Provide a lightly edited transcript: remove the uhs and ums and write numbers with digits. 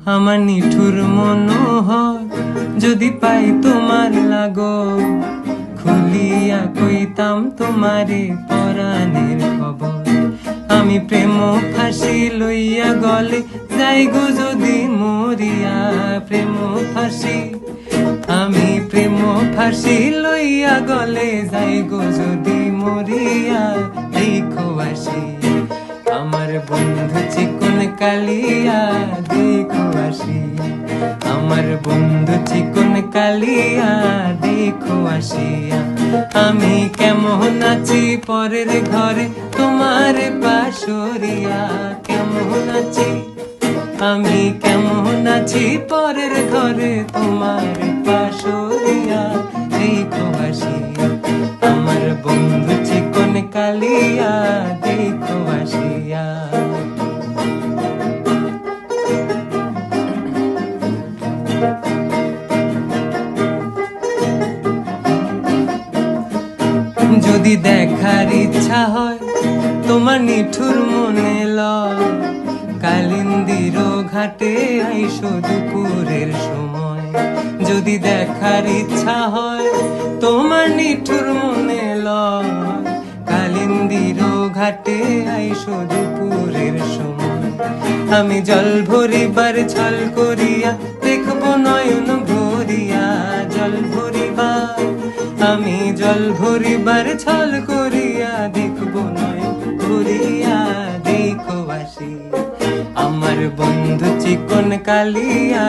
আমার নিঠুর মনোহর যদি পাই তোমার লাগো, খুলিয়া কইতাম তোমারে পরাণের খবর। আমি প্রেম ফাঁসি লইয়া গলে যাই গো যদি মরিয়া, প্রেম ফাঁসি আমি প্রেম ফাঁসি লইয়া গলে যাই গো যদি মরিয়া। দেখো আসি আমার বন্ধু চিকন কালিয়া, দেখো আসি আমার বন্ধু চিকন কালিয়া, দেখো আসিয়া। আমি কেমন আছি পরের ঘরে তোমার পাশরিয়া, কেমন আছি আমি কেমন আছি পরের ঘরে তোমার পাশরিয়া। দেখো আসিয়া আমার বন্ধু চিকন কালিয়া, দেখো আসিয়া। যদি দেখার ইচ্ছা হয় তোমার নিঠুর মনে লয়, কালিন্দির ঘাটে আইসো দুপুরের সময়। যদি দেখার ইচ্ছা হয় তোমার নিঠুর মনে লয়, কালিন্দির ঘাটে আইসো দুপুরের সময়। আমি জল ভরিবার ছল করিয়া দেখবো নয়ন ভরিয়া, জল ভরিবার আমি জল ভরিবার ছল করিয়া দেখবো নয়ন ভরিয়া। দেখো আসি আমার বন্ধু চিকন কালিয়া।